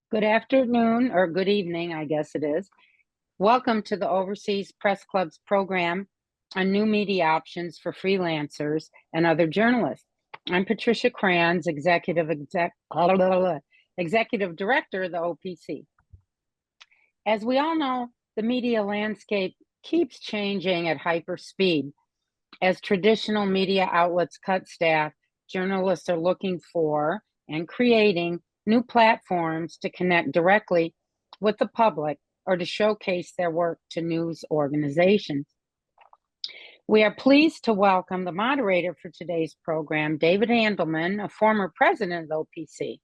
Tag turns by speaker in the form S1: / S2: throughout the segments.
S1: Good afternoon, or good evening, I guess it is. Welcome to the Overseas Press Club's program on new media options for freelancers and other journalists. I'm Patricia Kranz, Executive Director of the OPC. As we all know, the media landscape keeps changing at hyper speed. As traditional media outlets cut staff, journalists are looking for and creating new platforms to connect directly with the public or to showcase their work to news organizations. We are pleased to welcome the moderator for today's program, David Andelman, a former president of the OPC.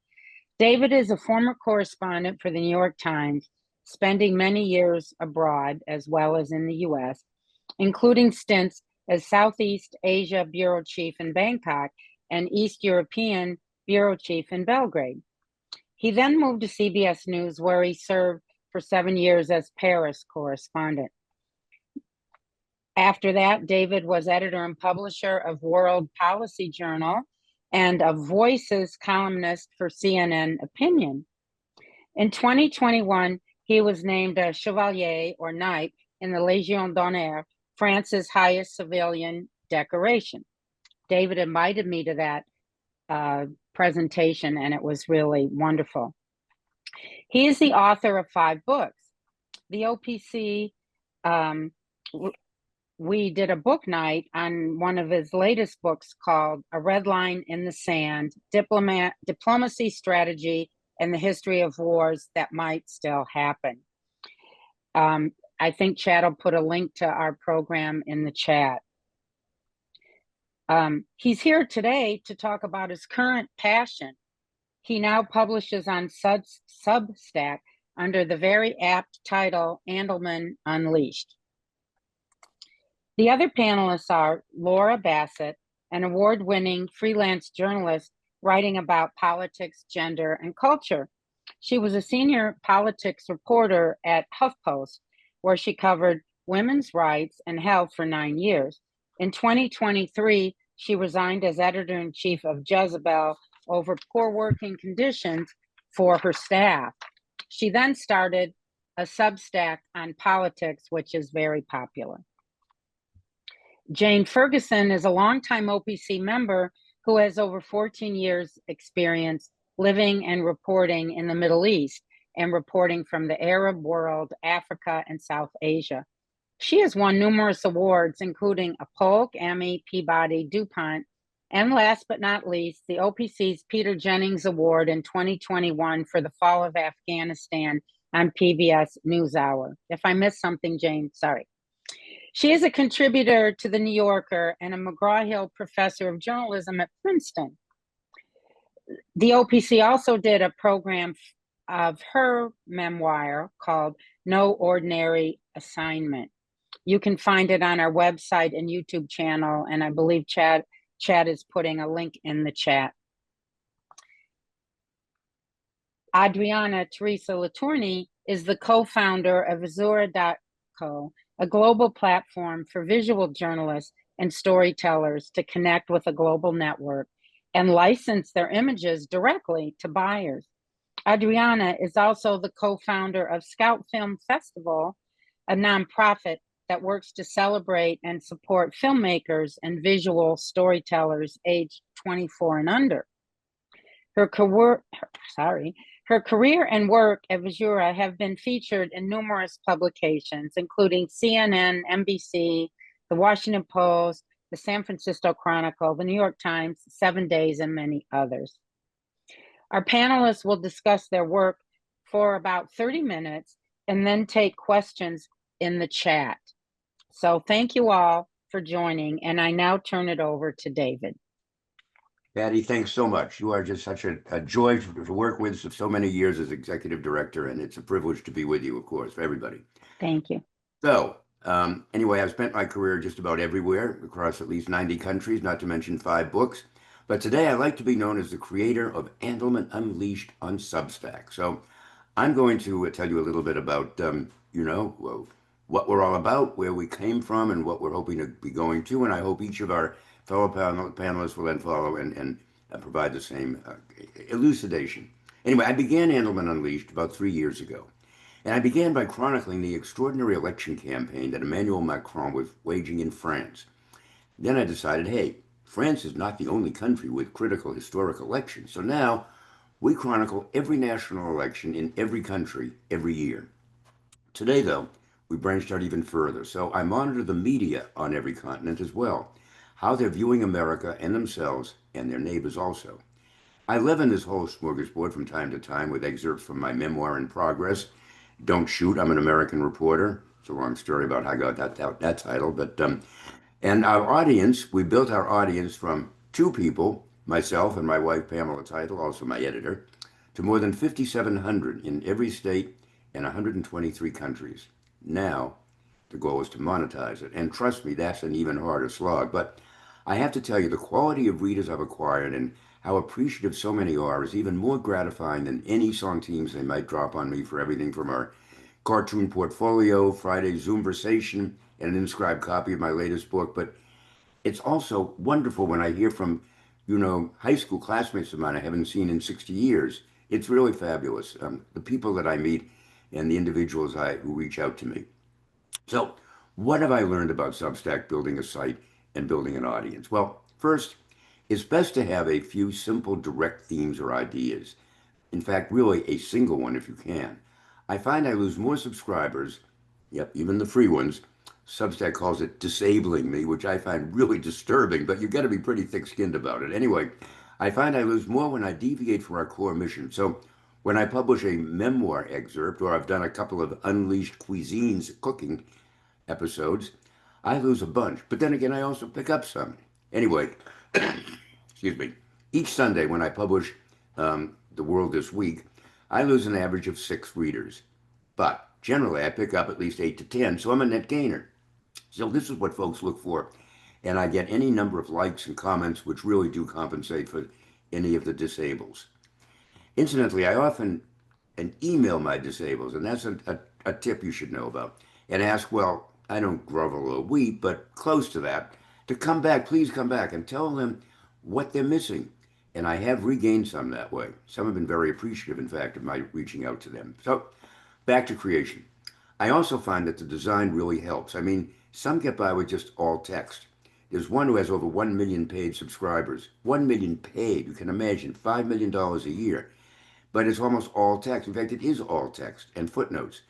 S1: David is a former correspondent for the New York Times, spending many years abroad as well as in the US, including stints as Southeast Asia Bureau Chief in Bangkok and East European Bureau Chief in Belgrade. He then moved to CBS News, where he served for 7 years as Paris correspondent. After that, David was editor and publisher of World Policy Journal and a Voices columnist for CNN Opinion. In 2021, he was named a Chevalier or Knight in the Légion d'honneur, France's highest civilian decoration. David invited me to that presentation, and it was really wonderful. He is the author of 5 books. The OPC, we did a book night on one of his latest books called A Red Line in the Sand, Diplomacy, Strategy, and the History of Wars That Might Still Happen. I think Chad will put a link to our program in the chat. He's here today to talk about his current passion. He now publishes on Substack under the very apt title, Andelman Unleashed. The other panelists are Laura Bassett, an award-winning freelance journalist writing about politics, gender, and culture. She was a senior politics reporter at HuffPost, where she covered women's rights and health for 9 years. In 2023, she resigned as editor-in-chief of Jezebel over poor working conditions for her staff. She then started a Substack on politics, which is very popular. Jane Ferguson is a longtime OPC member who has over 14 years experience living and reporting in the Middle East and reporting from the Arab world, Africa, and South Asia. She has won numerous awards, including a Polk, Emmy, Peabody, DuPont, and last but not least, the OPC's Peter Jennings Award in 2021 for the fall of Afghanistan on PBS NewsHour. If I missed something, Jane, sorry. She is a contributor to The New Yorker and a McGraw-Hill professor of journalism at Princeton. The OPC also did a program of her memoir called No Ordinary Assignment. You can find it on our website and YouTube channel, and I believe Chad is putting a link in the chat. Adriana Teresa Latourny is the co-founder of Azura.co, a global platform for visual journalists and storytellers to connect with a global network and license their images directly to buyers. Adriana is also the co-founder of Scout Film Festival, a nonprofit that works to celebrate and support filmmakers and visual storytellers aged 24 and under. Her career and work at Azura have been featured in numerous publications, including CNN, NBC, The Washington Post, the San Francisco Chronicle, the New York Times, 7 Days, and many others. Our panelists will discuss their work for about 30 minutes and then take questions in the chat. So thank you all for joining, and I now turn it over to David.
S2: Patty, thanks so much. You are just such a joy to work with for so many years as executive director, and it's a privilege to be with you, of course, for everybody.
S1: Thank you.
S2: So, anyway, I've spent my career just about everywhere, across at least 90 countries, not to mention 5 books. But today I like to be known as the creator of Andelman Unleashed on Substack. So I'm going to tell you a little bit about, what we're all about, where we came from, and what we're hoping to be going to. And I hope each of our fellow panelists will then follow and provide the same elucidation. Anyway, I began Andelman Unleashed about 3 years ago. And I began by chronicling the extraordinary election campaign that Emmanuel Macron was waging in France. Then I decided, hey, France is not the only country with critical historic elections. So now we chronicle every national election in every country every year. Today, though, we branched out even further. So I monitor the media on every continent as well, how they're viewing America and themselves and their neighbors also. I live in this whole smorgasbord from time to time with excerpts from my memoir in progress. Don't Shoot, I'm an American Reporter. It's a long story about how I got that title. And our audience, we built our audience from two people, myself and my wife, Pamela Title, also my editor, to more than 5,700 in every state and 123 countries. Now, the goal is to monetize it. And trust me, that's an even harder slog. But I have to tell you, the quality of readers I've acquired and how appreciative so many are is even more gratifying than any centimes they might drop on me for everything from our cartoon portfolio, Friday Zoomversation, and an inscribed copy of my latest book. But it's also wonderful when I hear from, high school classmates of mine I haven't seen in 60 years. It's really fabulous. The people that I meet and the individuals who reach out to me. So, what have I learned about Substack building a site and building an audience? Well, first, it's best to have a few simple, direct themes or ideas. In fact, really a single one if you can. I find I lose more subscribers, yep, even the free ones. Substack calls it disabling me, which I find really disturbing, but you've got to be pretty thick-skinned about it. Anyway, I find I lose more when I deviate from our core mission. So when I publish a memoir excerpt, or I've done a couple of Unleashed Cuisines cooking episodes, I lose a bunch. But then again, I also pick up some. Anyway, excuse me. Each Sunday when I publish The World This Week, I lose an average of 6 readers. But generally, I pick up at least 8 to 10, so I'm a net gainer. So this is what folks look for. And I get any number of likes and comments which really do compensate for any of the disables. Incidentally, I often email my disables, and that's a tip you should know about, and ask, well, I don't grovel or weep, but close to that, to come back, please come back, and tell them what they're missing. And I have regained some that way. Some have been very appreciative, in fact, of my reaching out to them. So back to creation. I also find that the design really helps. I mean, some get by with just all text. There's one who has over 1 million paid subscribers. 1 million paid, you can imagine, $5 million a year. But it's almost all text. In fact, it is all text and footnotes.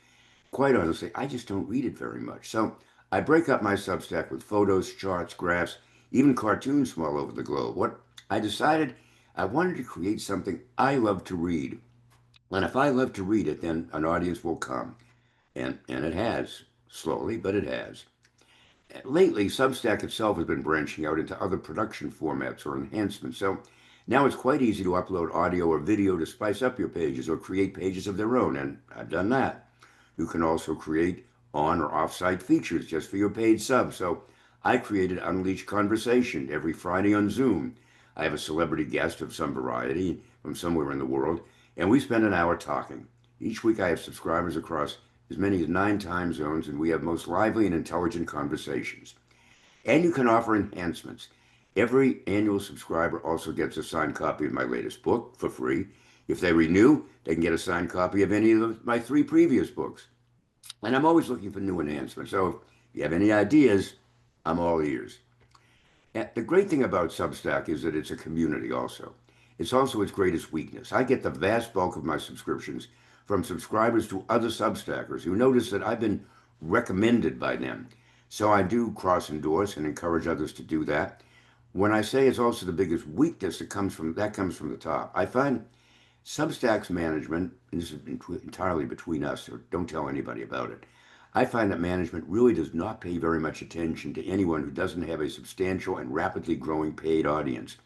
S2: Quite honestly, I just don't read it very much. So I break up my Substack with photos, charts, graphs, even cartoons from all over the globe. What I decided I wanted to create something I love to read. And if I love to read it, then an audience will come. And it has, slowly, but it has. Lately, Substack itself has been branching out into other production formats or enhancements. So now it's quite easy to upload audio or video to spice up your pages or create pages of their own, and I've done that. You can also create on or off-site features just for your paid subs. So I created Unleashed Conversation every Friday on Zoom. I have a celebrity guest of some variety from somewhere in the world, and we spend an hour talking. Each week I have subscribers across as many as 9 time zones, and we have most lively and intelligent conversations. And you can offer enhancements. Every annual subscriber also gets a signed copy of my latest book for free. If they renew, they can get a signed copy of any of my 3 previous books. And I'm always looking for new enhancements. So if you have any ideas, I'm all ears. And the great thing about Substack is that it's a community also. It's also its greatest weakness. I get the vast bulk of my subscriptions from subscribers to other Substackers who notice that I've been recommended by them. So I do cross-endorse and encourage others to do that. When I say it's also the biggest weakness, that comes from the top. I find Substack's management, and this is entirely between us, so don't tell anybody about it. I find that management really does not pay very much attention to anyone who doesn't have a substantial and rapidly growing paid audience.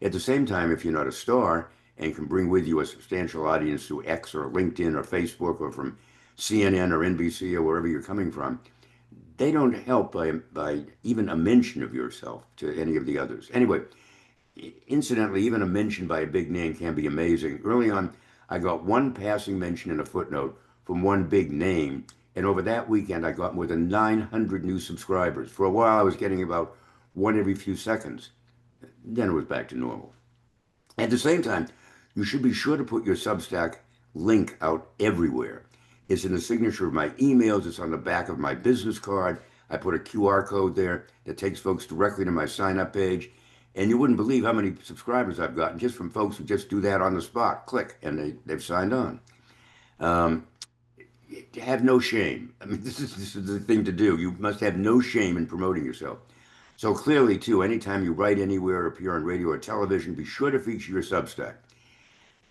S2: At the same time, if you're not a star and can bring with you a substantial audience through X or LinkedIn or Facebook or from CNN or NBC or wherever you're coming from, they don't help by even a mention of yourself to any of the others. Anyway, incidentally, even a mention by a big name can be amazing. Early on, I got one passing mention in a footnote from one big name, and over that weekend, I got more than 900 new subscribers. For a while, I was getting about one every few seconds. Then it was back to normal. At the same time, You should be sure to put your Substack link out everywhere. It's in the signature of my emails, it's on the back of my business card. I put a QR code there that takes folks directly to my sign up page. And you wouldn't believe how many subscribers I've gotten just from folks who just do that on the spot. Click, and they've signed on. Um, have no shame. I mean, this is the thing to do. You must have no shame in promoting yourself. So clearly, too, anytime you write anywhere, appear on radio or television, be sure to feature your Substack.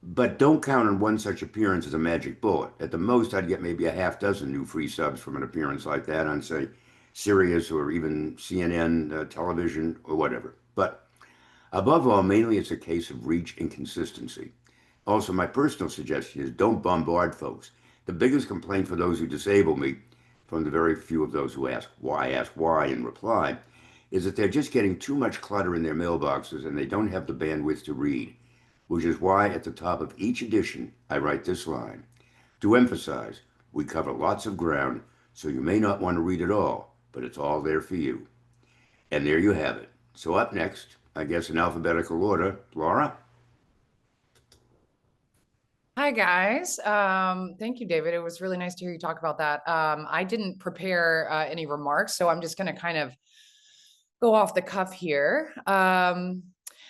S2: But don't count on one such appearance as a magic bullet. At the most, I'd get maybe a half dozen new free subs from an appearance like that on, say, Sirius or even CNN television or whatever. But above all, mainly it's a case of reach and consistency. Also, my personal suggestion is don't bombard folks. The biggest complaint for those who disable me, from the very few of those who ask why in reply, is that they're just getting too much clutter in their mailboxes and they don't have the bandwidth to read, which is why at the top of each edition I write this line. To emphasize, we cover lots of ground, so you may not want to read it all, but it's all there for you. And there you have it. So up next, I guess in alphabetical order, Laura?
S3: Hi, guys. Thank you, David. It was really nice to hear you talk about that. I didn't prepare any remarks, so I'm just going to kind of go off the cuff here.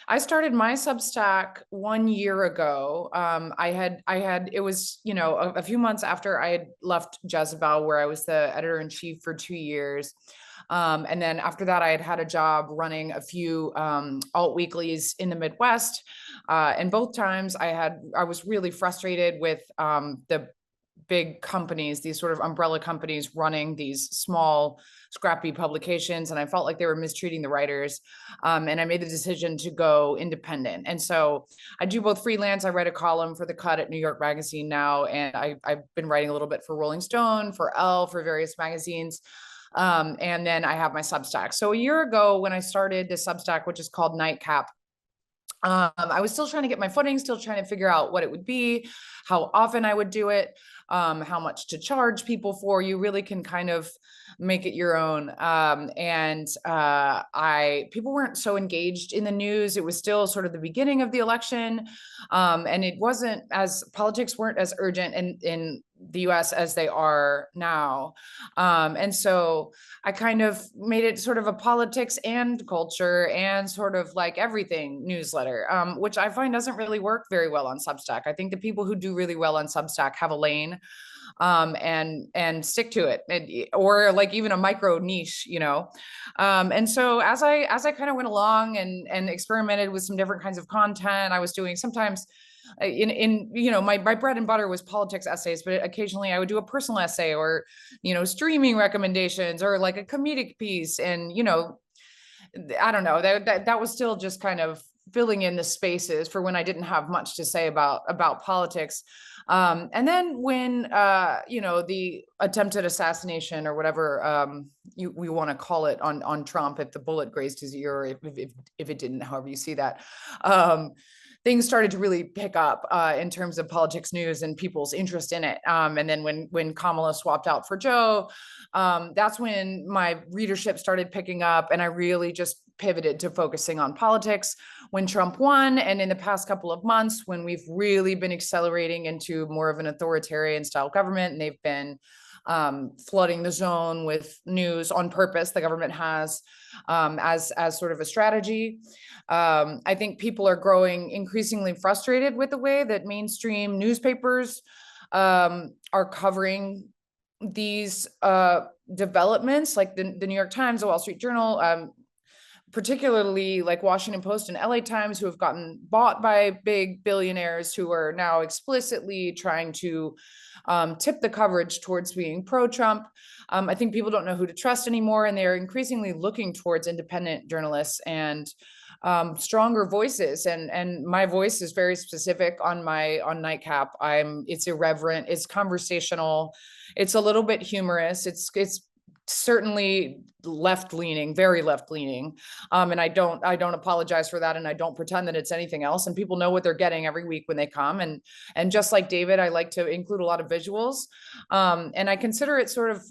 S3: I started my Substack 1 year ago. It was, a few months after I had left Jezebel, where I was the editor-in-chief for 2 years. And then after that, I had a job running a few alt weeklies in the Midwest. And both times I was really frustrated with the big companies, these sort of umbrella companies running these small, scrappy publications. And I felt like they were mistreating the writers. And I made the decision to go independent. And so I do both freelance. I write a column for The Cut at New York Magazine now. And I've been writing a little bit for Rolling Stone, for Elle, for various magazines. And then I have my Substack. So a year ago, when I started the Substack, which is called Nightcap, I was still trying to get my footing, still trying to figure out what it would be, how often I would do it, how much to charge people for. You really can kind of make it your own. People weren't so engaged in the news. It was still sort of the beginning of the election. And politics weren't as urgent in the US as they are now. And so I kind of made it sort of a politics and culture and sort of like everything newsletter, which I find doesn't really work very well on Substack. I think the people who do really well on Substack have a lane and stick to it, or like even a micro niche, and so as I kind of went along and experimented with some different kinds of content, I was doing sometimes my bread and butter was politics essays, but occasionally I would do a personal essay or streaming recommendations or like a comedic piece, and I don't know, that was still just kind of filling in the spaces for when I didn't have much to say about politics. And then when, the attempted assassination or whatever we want to call it on Trump, if the bullet grazed his ear, if it didn't, however you see that, things started to really pick up in terms of politics news and people's interest in it. And then when Kamala swapped out for Joe, that's when my readership started picking up, and I really just pivoted to focusing on politics. When Trump won, and in the past couple of months, when we've really been accelerating into more of an authoritarian style government, and they've been flooding the zone with news on purpose, the government has, as sort of a strategy. I think people are growing increasingly frustrated with the way that mainstream newspapers are covering these developments, like the New York Times, the Wall Street Journal, particularly like Washington Post and LA Times, who have gotten bought by big billionaires who are now explicitly trying to tip the coverage towards being pro-Trump. I think people don't know who to trust anymore, and they're increasingly looking towards independent journalists and stronger voices. And my voice is very specific on Nightcap. It's irreverent, it's conversational, it's a little bit humorous, it's certainly left-leaning, very left-leaning. And I don't apologize for that. And I don't pretend that it's anything else. And people know what they're getting every week when they come. And just like David, I like to include a lot of visuals. And I consider it sort of,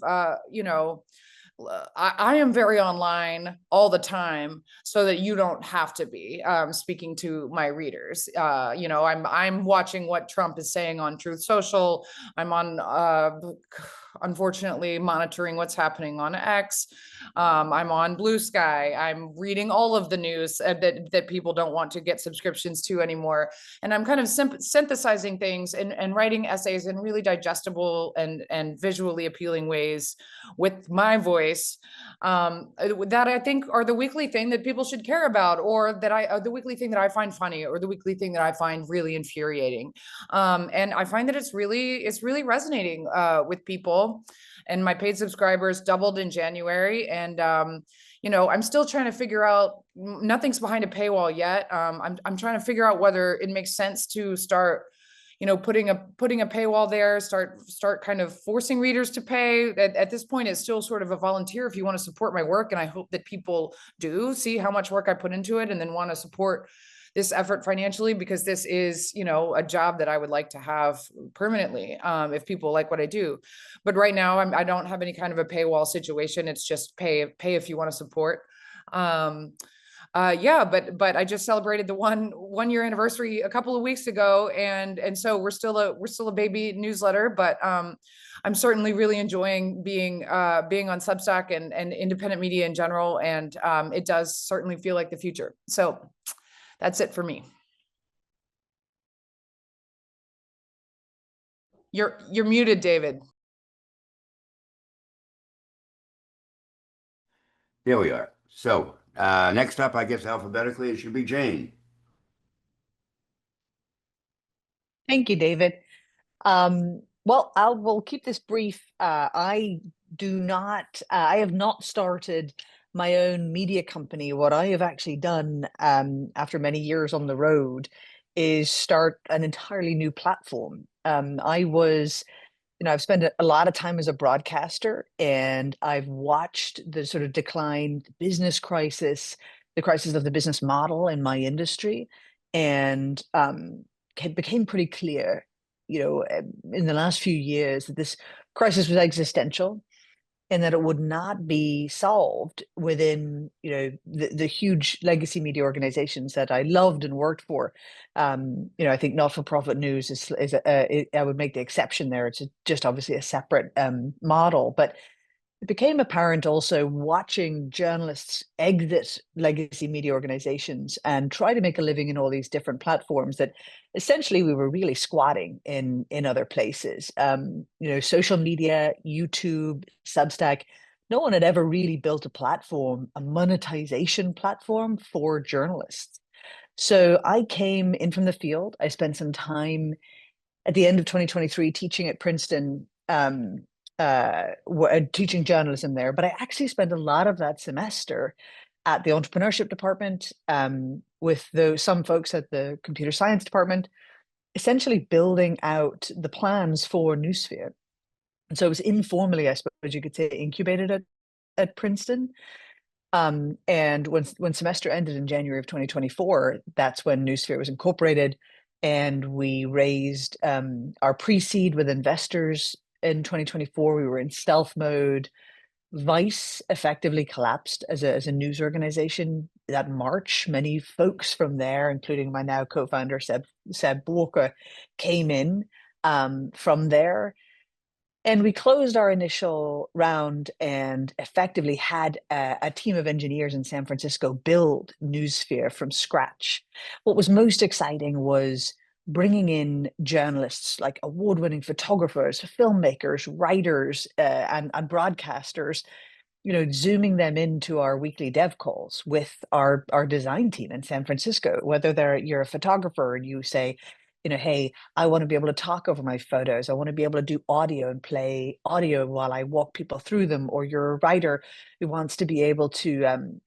S3: I am very online all the time so that you don't have to be, speaking to my readers. You know, I'm watching what Trump is saying on Truth Social. I'm on, unfortunately, monitoring what's happening on X. I'm on Blue Sky. I'm reading all of the news that people don't want to get subscriptions to anymore. And I'm kind of synthesizing things and writing essays in really digestible and visually appealing ways with my voice, that I think are the weekly thing that people should care about, or the weekly thing that I find funny, or the weekly thing that I find really infuriating. And I find that it's really resonating with people. And my paid subscribers doubled in January. And you know, I'm still trying to figure out, nothing's behind a paywall yet. I'm trying to figure out whether it makes sense to start, you know, putting a paywall there, start kind of forcing readers to pay. At this point, it's still sort of a volunteer if you want to support my work. And I hope that people do see how much work I put into it and then want to support this effort financially, because this is, you know, a job that I would like to have permanently, if people like what I do. But right now, I don't have any kind of a paywall situation. It's just pay if you want to support. Yeah, but I just celebrated the one year anniversary a couple of weeks ago, and so we're still a baby newsletter, but I'm certainly really enjoying being on Substack and independent media in general, and it does certainly feel like the future. So that's it for me. You're muted, David.
S2: There we are. So next up, I guess alphabetically, it should be Jane.
S4: Thank you, David. Well, we'll keep this brief. I have not started my own media company. What I have actually done after many years on the road is start an entirely new platform. I've spent a lot of time as a broadcaster, and I've watched the sort of decline, the business crisis, the crisis of the business model in my industry, and it became pretty clear, in the last few years, that this crisis was existential, and that it would not be solved within, the huge legacy media organizations that I loved and worked for. I think not-for-profit news I would make the exception there. It's just obviously a separate model, but it became apparent also watching journalists exit legacy media organizations and try to make a living in all these different platforms that essentially we were really squatting in other places. Social media, YouTube, Substack, no one had ever really built a monetization platform for journalists. So I came in from the field. I spent some time at the end of 2023 teaching at Princeton, teaching journalism there, but I actually spent a lot of that semester at the entrepreneurship department, with some folks at the computer science department, essentially building out the plans for Noosphere. And so it was informally, I suppose you could say, incubated at Princeton. And when semester ended in January of 2024, that's when Noosphere was incorporated, and we raised our pre-seed with investors. In 2024, we were in stealth mode. Vice effectively collapsed as a news organization that March. Many folks from there, including my now co-founder Seb Walker, came in from there. And we closed our initial round and effectively had a team of engineers in San Francisco build Noosphere from scratch. What was most exciting was bringing in journalists, like award-winning photographers, filmmakers, writers, and broadcasters, zooming them into our weekly dev calls with our design team in San Francisco. Whether you're a photographer and you say, hey, I want to be able to talk over my photos. I want to be able to do audio and play audio while I walk people through them. Or you're a writer who wants to be able to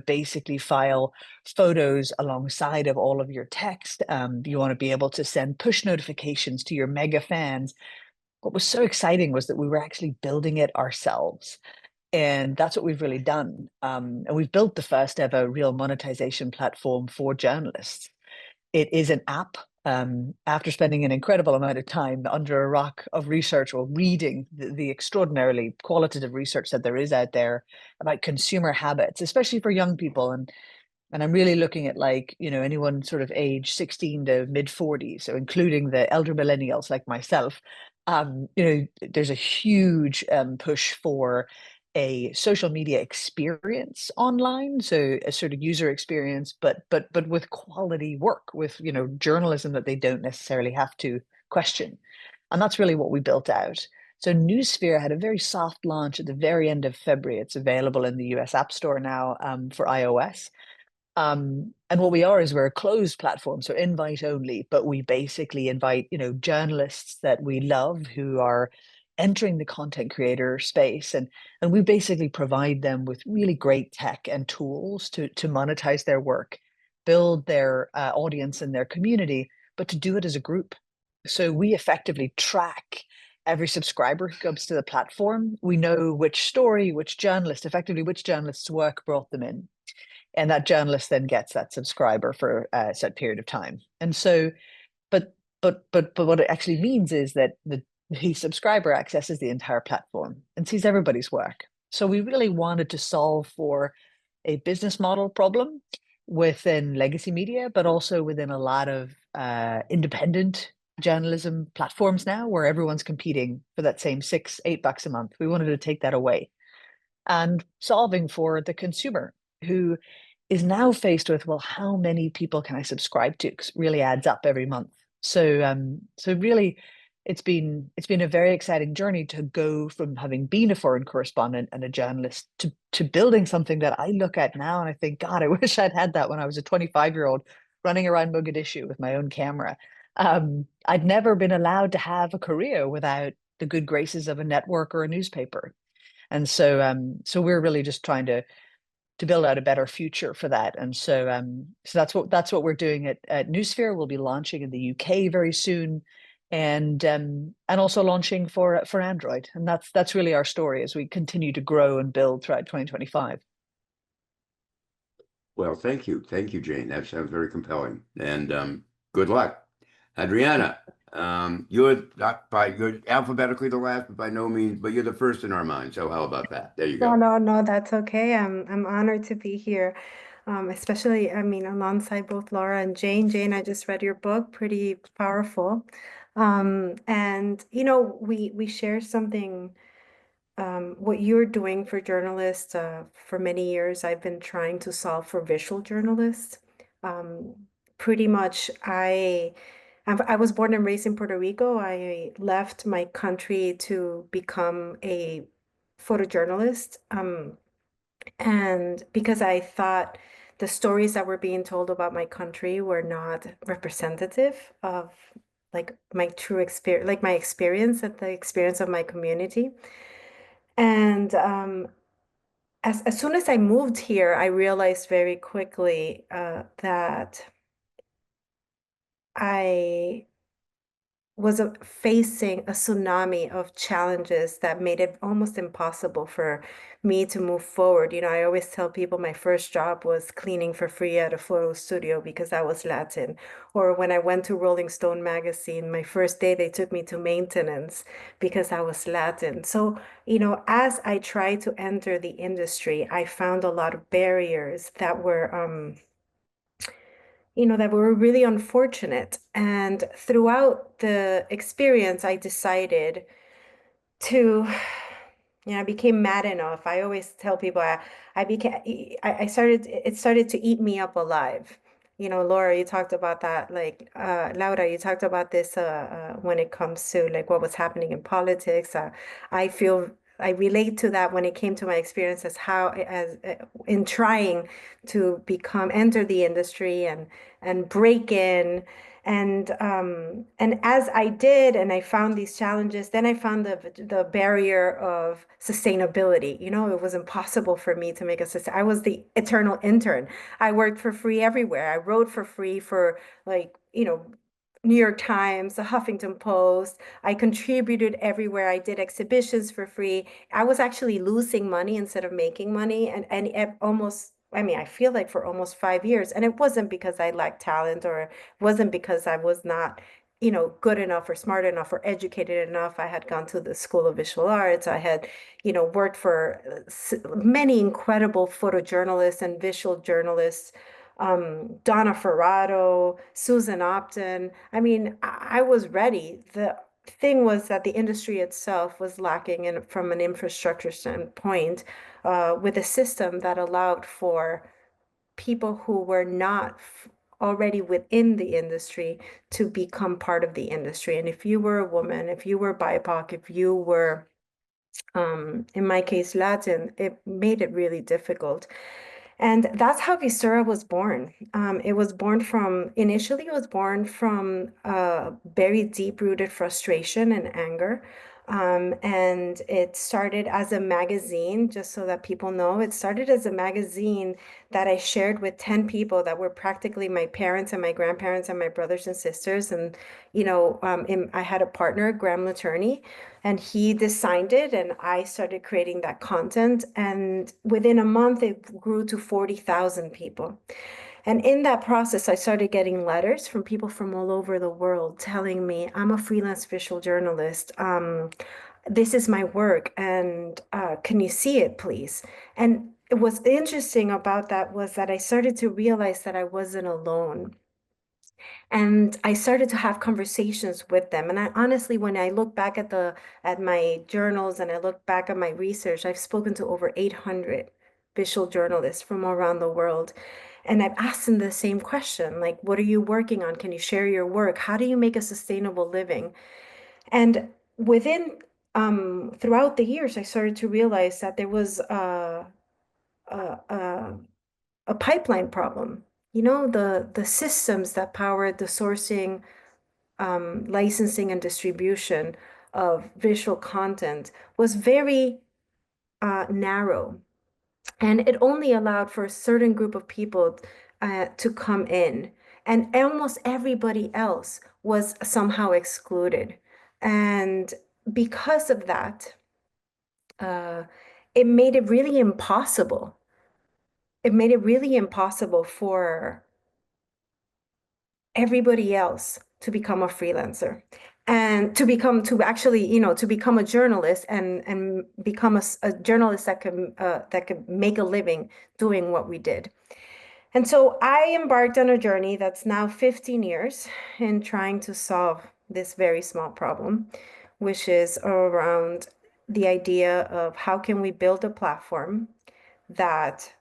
S4: basically file photos alongside of all of your text. You want to be able to send push notifications to your mega fans. What was so exciting was that we were actually building it ourselves. And that's what we've really done. And we've built the first ever real monetization platform for journalists. It is an app after spending an incredible amount of time under a rock of research or reading the extraordinarily qualitative research that there is out there about consumer habits, especially for young people. And I'm really looking at, like, you know, anyone sort of age 16 to mid 40s, so including the elder millennials like myself. You know, there's a huge push for a social media experience online, so a sort of user experience, but with quality work, with, you know, journalism that they don't necessarily have to question. And that's really what we built out. So Noosphere had a very soft launch at the very end of February. It's available in the US App Store now for iOS. And what we are is we're a closed platform, so invite only, but we basically invite, you know, journalists that we love who are entering the content creator space, and we basically provide them with really great tech and tools to monetize their work, build their audience and their community, but to do it as a group. So we effectively track every subscriber who comes to the platform. We know which story, which journalist, effectively which journalist's work brought them in. And that journalist then gets that subscriber for a set period of time. And so, but what it actually means is that the subscriber accesses the entire platform and sees everybody's work. So we really wanted to solve for a business model problem within legacy media, but also within a lot of independent journalism platforms now, where everyone's competing for that same $6-8 a month. We wanted to take that away and solving for the consumer, who is now faced with, well, how many people can I subscribe to? 'Cause it really adds up every month. So really, it's been a very exciting journey to go from having been a foreign correspondent and a journalist to building something that I look at now and I think, God, I wish I'd had that when I was a 25-year-old running around Mogadishu with my own camera. I'd never been allowed to have a career without the good graces of a network or a newspaper. And so we're really just trying to build out a better future for that. And so that's what we're doing at Noosphere. We'll be launching in the UK very soon, and also launching for Android. And that's really our story as we continue to grow and build throughout 2025.
S2: Well, thank you, Jane. That sounds very compelling, and good luck, Adriana. You're alphabetically the last, but by no means, but you're the first in our mind. So how about that? There you go.
S5: No, that's okay. I'm honored to be here. Especially, I mean, alongside both Laura and Jane. Jane, I just read your book, pretty powerful. And you know, we share something, what you're doing for journalists. For many years, I've been trying to solve for visual journalists. Pretty much, I was born and raised in Puerto Rico. I left my country to become a photojournalist. And because I thought the stories that were being told about my country were not representative of like my true experience, like my experience and the experience of my community. And as soon as I moved here, I realized very quickly that I was facing a tsunami of challenges that made it almost impossible for me to move forward. You know, I always tell people my first job was cleaning for free at a photo studio because I was Latin. Or when I went to Rolling Stone magazine, my first day they took me to maintenance because I was Latin. So, you know, as I tried to enter the industry, I found a lot of barriers that were that were really unfortunate. And throughout the experience, I decided to, I became mad enough. I always tell people it started to eat me up alive. You know, Laura, you talked about that, like, Laura, you talked about this when it comes to like what was happening in politics. I relate to that when it came to my experience as in trying to enter the industry and break in. And as I did, and I found these challenges, then I found the barrier of sustainability. You know, it was impossible for me to make I was the eternal intern. I worked for free everywhere. I wrote for free for New York Times, the Huffington Post. I contributed everywhere. I did exhibitions for free. I was actually losing money instead of making money, and almost I mean, I feel like for almost 5 years. And it wasn't because I lacked talent, or it wasn't because I was not, good enough or smart enough or educated enough. I had gone to the School of Visual Arts. I had, worked for many incredible photojournalists and visual journalists, Donna Ferrato, Susan Opton. I mean, I was ready. The thing was that the industry itself was lacking from an infrastructure standpoint, with a system that allowed for people who were not already within the industry to become part of the industry. And if you were a woman, if you were BIPOC, if you were, in my case, Latin, it made it really difficult. And that's how Visura was born. Initially, it was born from very deep-rooted frustration and anger. And it started as a magazine, just so that people know. It started as a magazine that I shared with 10 people that were practically my parents and my grandparents and my brothers and sisters. And, I had a partner, Graham Laterney, and he designed it, and I started creating that content. And within a month, it grew to 40,000 people. And in that process, I started getting letters from people from all over the world telling me, I'm a freelance visual journalist. This is my work, and can you see it, please? And what's interesting about that was that I started to realize that I wasn't alone. And I started to have conversations with them. And I honestly, when I look back at my journals and I look back at my research, I've spoken to over 800 visual journalists from around the world. And I've asked them the same question, like, what are you working on? Can you share your work? How do you make a sustainable living? And throughout the years, I started to realize that there was a pipeline problem. The systems that powered the sourcing, licensing, and distribution of visual content was very narrow. And it only allowed for a certain group of people to come in. And almost everybody else was somehow excluded. And because of that, it made it really impossible. It made it really impossible for everybody else to become a freelancer and to become a journalist and become a journalist that could make a living doing what we did. And so I embarked on a journey that's now 15 years in trying to solve this very small problem, which is around the idea of how can we build a platform that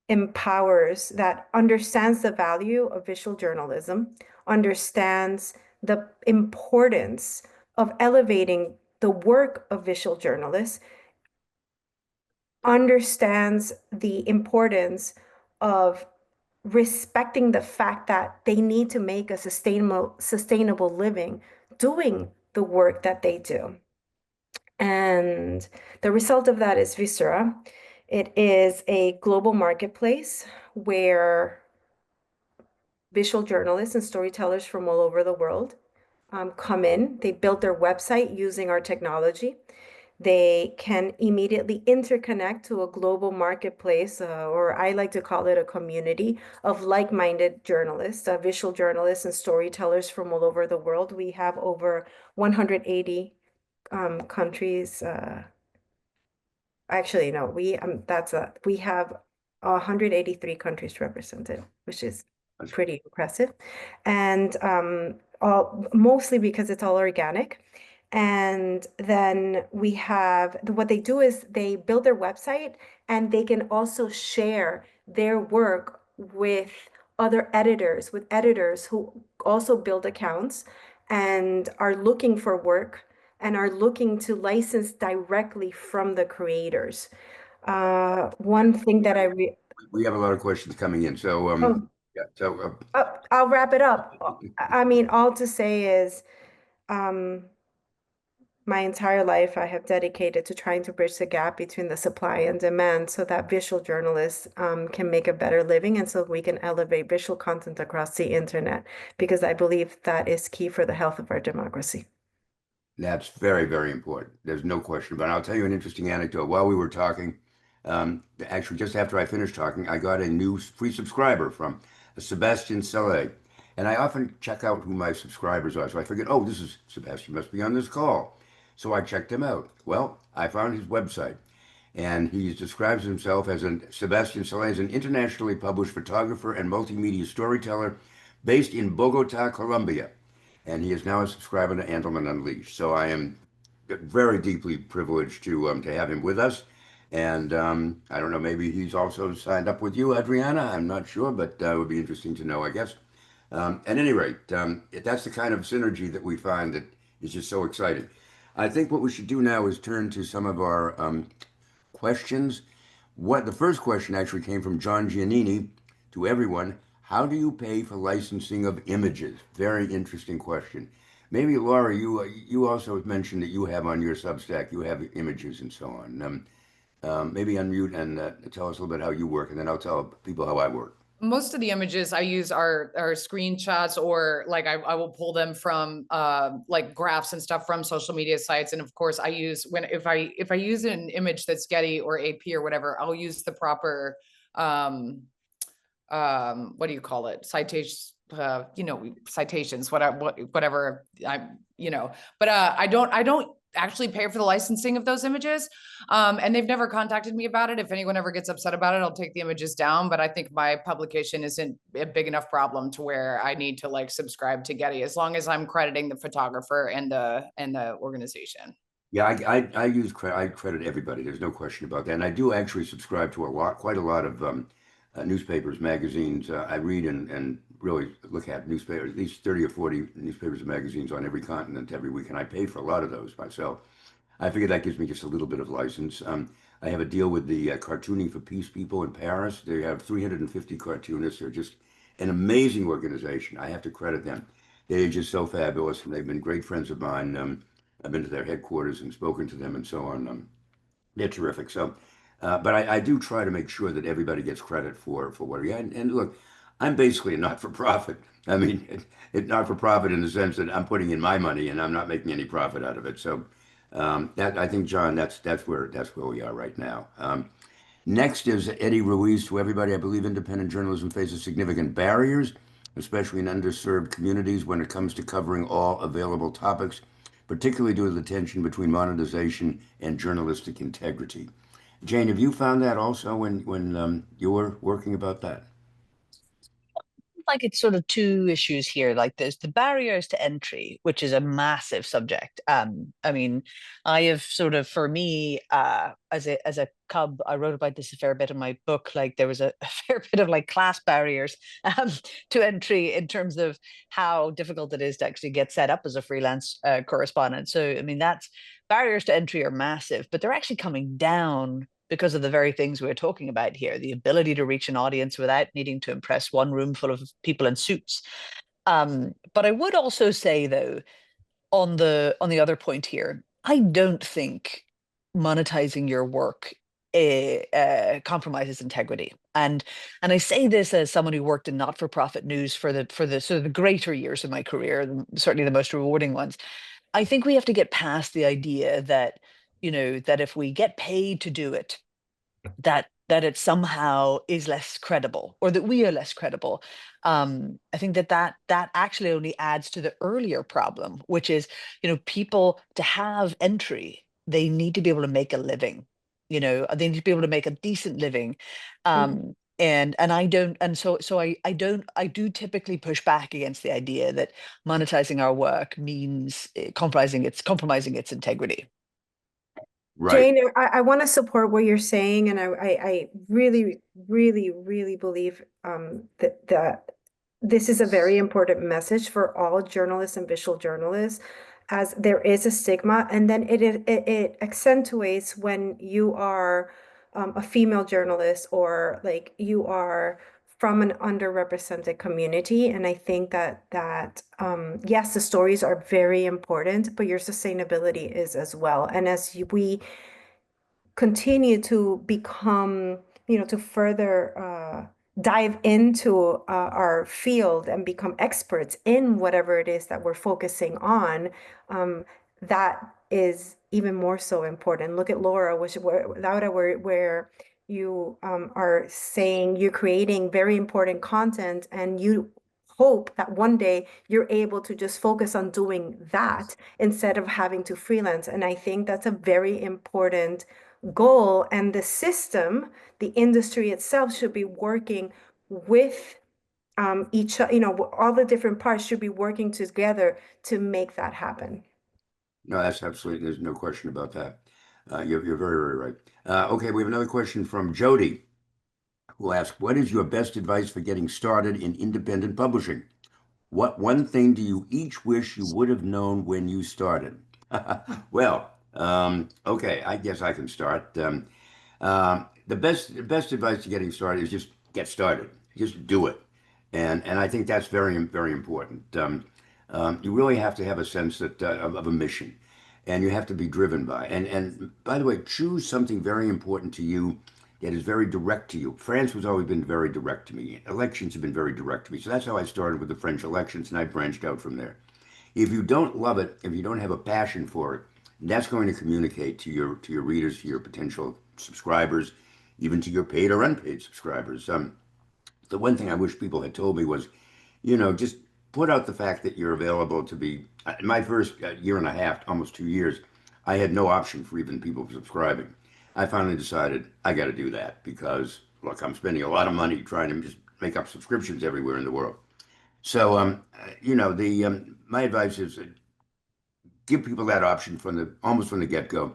S5: empowers, that understands the value of visual journalism, understands the importance of elevating the work of visual journalists, understands the importance of respecting the fact that they need to make a sustainable living doing the work that they do. And the result of that is Visura. It is a global marketplace where visual journalists and storytellers from all over the world come in. They build their website using our technology. They can immediately interconnect to a global marketplace, or I like to call it a community of like-minded journalists, visual journalists and storytellers from all over the world. We have over 180 countries. Actually, no, we have 183 countries represented, which is pretty impressive. And mostly because it's all organic. And then what they do is they build their website, and they can also share their work with other editors, with editors who also build accounts and are looking for work and are looking to license directly from the creators. One thing that
S2: we have a lot of questions coming in, so yeah, so
S5: I'll wrap it up. I mean, all to say is, my entire life I have dedicated to trying to bridge the gap between the supply and demand so that visual journalists can make a better living, and so we can elevate visual content across the internet, because I believe that is key for the health of our democracy.
S2: that's very, very important. There's no question. But I'll tell you an interesting anecdote. While we were talking, Actually, just after I finished talking, I got a new free subscriber from Sebastian Saleh. And I often check out who my subscribers are. So I figured, oh, this is Sebastian, must be on this call. So I checked him out. Well, I found his website. And he describes himself as Sebastian Saleh is an internationally published photographer and multimedia storyteller based in Bogota, Colombia. And he is now a subscriber to Andelman Unleashed. So I am very deeply privileged to have him with us. And I don't know, maybe he's also signed up with you, Adriana. I'm not sure, but it would be interesting to know, I guess. At any rate, that's the kind of synergy that we find that is just so exciting. I think what we should do now is turn to some of our questions. The first question actually came from John Giannini to everyone. How do you pay for licensing of images? Very interesting question. Maybe Laura, you also mentioned that you have on your Substack, you have images and so on. Maybe unmute and tell us a little bit how you work, and then I'll tell people how I work.
S3: Most of the images I use are screenshots, or like I will pull them from like graphs and stuff from social media sites. And of course I use if I use an image that's Getty or AP or whatever, I'll use the proper what do you call it? Citations, citations, whatever but I don't actually pay for the licensing of those images. And they've never contacted me about it. If anyone ever gets upset about it, I'll take the images down. But I think my publication isn't a big enough problem to where I need to like subscribe to Getty, as long as I'm crediting the photographer and the organization.
S2: Yeah, I credit everybody. There's no question about that. And I do actually subscribe to quite a lot of newspapers, magazines. I read and really look at newspapers, at least 30 or 40 newspapers and magazines on every continent every week, and I pay for a lot of those myself. I figure that gives me just a little bit of license. I have a deal with the Cartooning for Peace people in Paris. They have 350 cartoonists. They're just an amazing organization. I have to credit them. They're just so fabulous, and they've been great friends of mine. I've been to their headquarters and spoken to them and so on. They're terrific. So, but I do try to make sure that everybody gets credit for what we had. And look, I'm basically a not-for-profit. I mean, not-for-profit in the sense that I'm putting in my money and I'm not making any profit out of it. So that I think, John, that's where we are right now. Next is Eddie Ruiz. To everybody, I believe independent journalism faces significant barriers, especially in underserved communities when it comes to covering all available topics, particularly due to the tension between monetization and journalistic integrity. Jane, have you found that also when you were working about that?
S4: Like it's sort of two issues here. Like there's the barriers to entry, which is a massive subject. I mean, I have sort of, for me, as a cub, I wrote about this a fair bit in my book. Like there was a fair bit of like class barriers to entry in terms of how difficult it is to actually get set up as a freelance correspondent. So I mean, that's barriers to entry are massive, but they're actually coming down because of the very things we're talking about here, the ability to reach an audience without needing to impress one room full of people in suits. But I would also say, though, on the other point here, I don't think monetizing your work compromises integrity. And I say this as someone who worked in not-for-profit news for the sort of the greater years of my career, certainly the most rewarding ones. I think we have to get past the idea that that if we get paid to do it, that it somehow is less credible, or that we are less credible. I think that actually only adds to the earlier problem, which is, people, to have entry, they need to be able to make a living. They need to be able to make a decent living. And I don't, and so I do typically push back against the idea that monetizing our work means compromising its integrity.
S2: Right.
S5: Jane, I want to support what you're saying, and I really, really, really believe that this is a very important message for all journalists and visual journalists, as there is a stigma, and then it accentuates when you are a female journalist, or like you are from an underrepresented community. And I think that yes, the stories are very important, but your sustainability is as well. And as we continue to become, to further dive into our field and become experts in whatever it is that we're focusing on, that is even more so important. Look at Laura, where you are saying you're creating very important content, and you hope that one day you're able to just focus on doing that instead of having to freelance. And I think that's a very important goal. And the system, the industry itself, should be working with all the different parts should be working together to make that happen.
S2: No, that's absolutely, there's no question about that. You're very, very right. Okay, we have another question from Jody, who asks, what is your best advice for getting started in independent publishing? What one thing do you each wish you would have known when you started? Well, okay, I guess I can start. The best advice to getting started is just get started. Just do it. And I think that's very, very important. You really have to have a sense of a mission, and you have to be driven by. And by the way, choose something very important to you that is very direct to you. France has always been very direct to me. Elections have been very direct to me. So that's how I started with the French elections, and I branched out from there. If you don't love it, if you don't have a passion for it, that's going to communicate to your readers, to your potential subscribers, even to your paid or unpaid subscribers. The one thing I wish people had told me was, just put out the fact that you're available to be. In my first year and a half, almost 2 years, I had no option for even people subscribing. I finally decided I got to do that because, look, I'm spending a lot of money trying to just make up subscriptions everywhere in the world. So, my advice is give people that option almost from the get-go.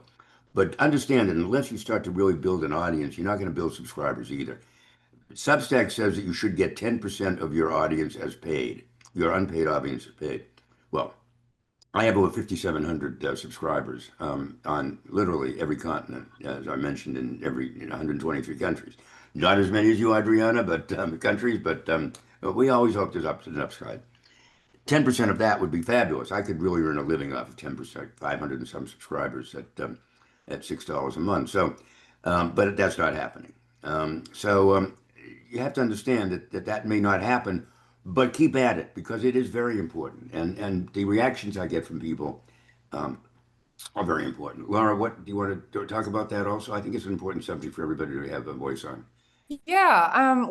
S2: But understand that unless you start to really build an audience, you're not going to build subscribers either. Substack says that you should get 10% of your audience as paid. Your unpaid audience is paid. Well, I have over 5,700 subscribers on literally every continent, as I mentioned, in 123 countries. Not as many as you, Adriana, but countries. But we always hope there's an upside. 10% of that would be fabulous. I could really earn a living off of 10%, 500 and some subscribers at $6 a month. So, but that's not happening. You have to understand that may not happen, but keep at it because it is very important. And the reactions I get from people are very important. Laura, what do you want to talk about that also? I think it's an important subject for everybody to have a voice on.
S3: Yeah,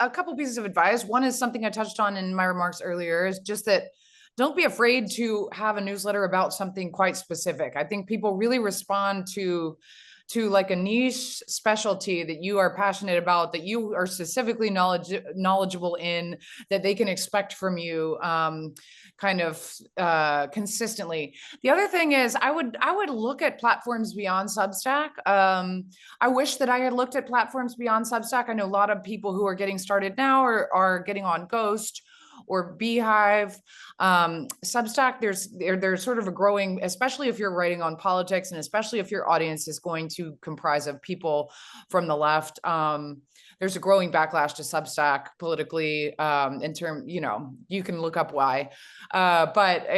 S3: a couple pieces of advice. One is something I touched on in my remarks earlier, is just that don't be afraid to have a newsletter about something quite specific. I think people really respond to like a niche specialty that you are passionate about, that you are specifically knowledgeable in, that they can expect from you consistently. The other thing is I would look at platforms beyond Substack. I wish that I had looked at platforms beyond Substack. I know a lot of people who are getting started now are getting on Ghost or Beehive. Substack, there's sort of a growing, especially if you're writing on politics, and especially if your audience is going to comprise of people from the left. There's a growing backlash to Substack politically, you can look up why. But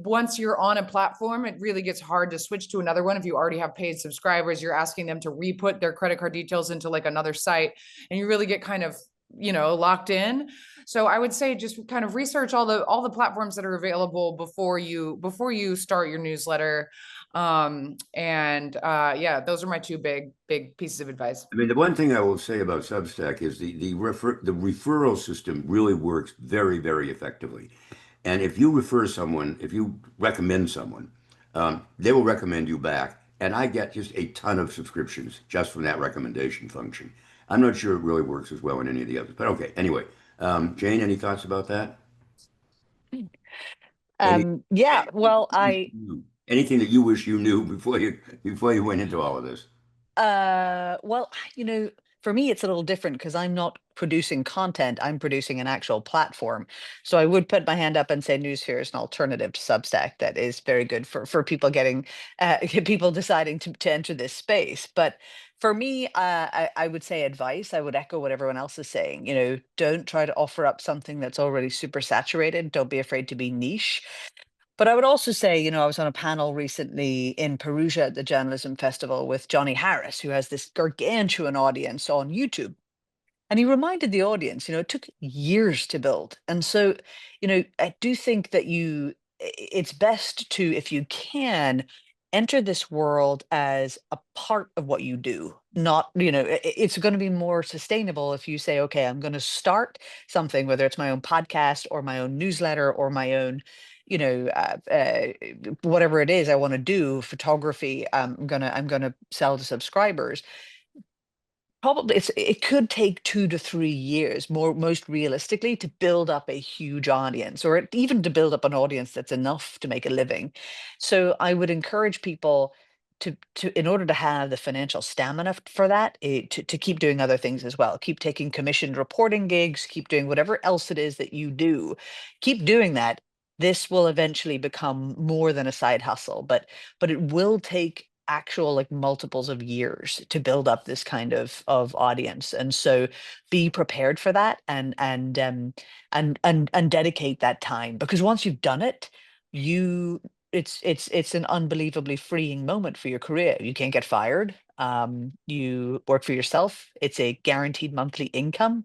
S3: once you're on a platform, it really gets hard to switch to another one. If you already have paid subscribers, you're asking them to re-put their credit card details into like another site, and you really get kind of, locked in. So I would say just kind of research all the platforms that are available before you start your newsletter. Yeah, those are my two big pieces of advice.
S2: I mean, the one thing I will say about Substack is the referral system really works very, very effectively. And if you recommend someone, they will recommend you back. And I get just a ton of subscriptions just from that recommendation function. I'm not sure it really works as well in any of the others, but okay. Anyway, Jane, any thoughts about that?
S4: Yeah, well,
S2: anything that you wish you knew before you went into all of this?
S4: well, for me, it's a little different because I'm not producing content. I'm producing an actual platform. So I would put my hand up and say Noosphere is an alternative to Substack that is very good for people people deciding to enter this space. But for me, I would say advice. I would echo what everyone else is saying. Don't try to offer up something that's already super saturated. Don't be afraid to be niche. But I would also say, I was on a panel recently in Perugia at the Journalism Festival with Johnny Harris, who has this gargantuan audience on YouTube. And he reminded the audience, it took years to build. And so, I do think that it's best to, if you can, enter this world as a part of what you do, not, it's going to be more sustainable if you say, okay, I'm going to start something, whether it's my own podcast or my own newsletter or my own, whatever it is I want to do, photography, I'm gonna sell to subscribers. Probably it could take 2 to 3 years, most realistically, to build up a huge audience, or even to build up an audience that's enough to make a living. So I would encourage people to in order to have the financial stamina for that, to keep doing other things as well. Keep taking commissioned reporting gigs, keep doing whatever else it is that you do. Keep doing that. This will eventually become more than a side hustle, but it will take actual like multiples of years to build up this kind of audience. And so be prepared for that, and dedicate that time, because once you've done it, it's an unbelievably freeing moment for your career. You can't get fired. You work for yourself. It's a guaranteed monthly income.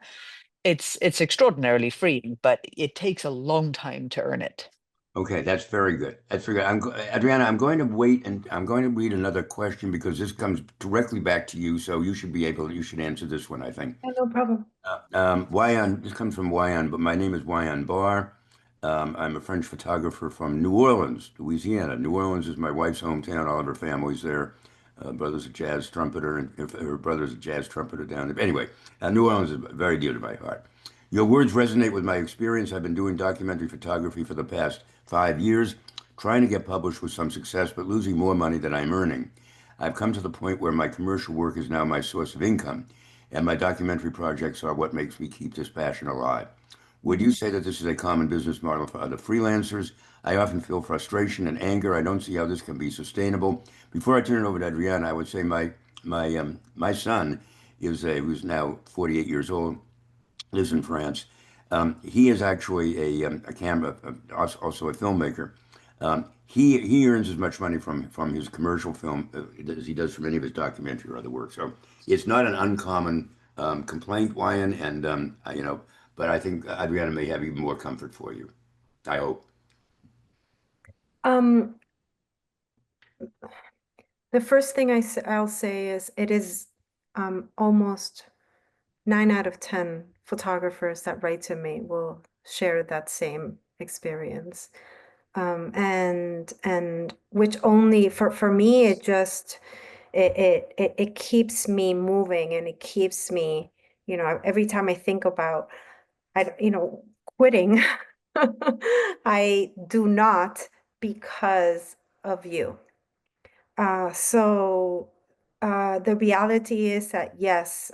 S4: It's extraordinarily freeing, but it takes a long time to earn it.
S2: Okay, that's very good. That's very good. Adriana, I'm going to wait and I'm going to read another question because this comes directly back to you. So you should answer this one, I think.
S5: Yeah, no problem.
S2: Wayan, this comes from Wayan, but my name is Wayan Barr. I'm a French photographer from New Orleans, Louisiana. New Orleans is my wife's hometown. All of her family's there. Brother's a jazz trumpeter, and her brother's a jazz trumpeter down there. But anyway, New Orleans is very dear to my heart. Your words resonate with my experience. I've been doing documentary photography for the past 5 years, trying to get published with some success, but losing more money than I'm earning. I've come to the point where my commercial work is now my source of income, and my documentary projects are what makes me keep this passion alive. Would you say that this is a common business model for other freelancers? I often feel frustration and anger. I don't see how this can be sustainable. Before I turn it over to Adriana, I would say my son who's now 48 years old, lives in France. He is actually a camera, also a filmmaker. He earns as much money from his commercial film as he does from any of his documentary or other work. So it's not an uncommon complaint, Wyan, and but I think Adriana may have even more comfort for you. I hope.
S5: Um, the first thing I'll say is it is almost 9 out of 10 photographers that write to me will share that same experience. And which only for me, it keeps me moving, and it keeps me, every time I think about, quitting, I do not, because of you. So the reality is that yes,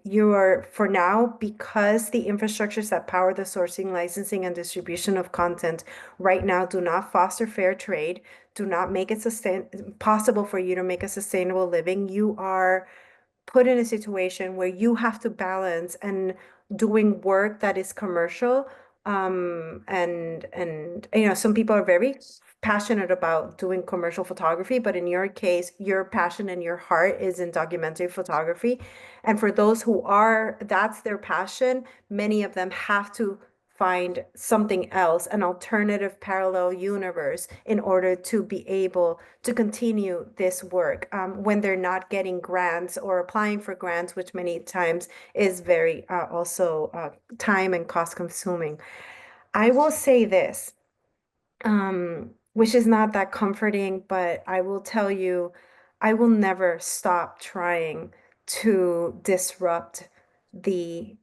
S5: you are, for now, because the infrastructures that power the sourcing, licensing, and distribution of content right now do not foster fair trade, do not make it possible for you to make a sustainable living. You are put in a situation where you have to balance and doing work that is commercial, and some people are very passionate about doing commercial photography, but in your case, your passion and your heart is in documentary photography. And for those who are, that's their passion, many of them have to find something else, an alternative parallel universe, in order to be able to continue this work when they're not getting grants or applying for grants, which many times is very also time and cost consuming. I will say this, which is not that comforting, but I will tell you, I will never stop trying to disrupt the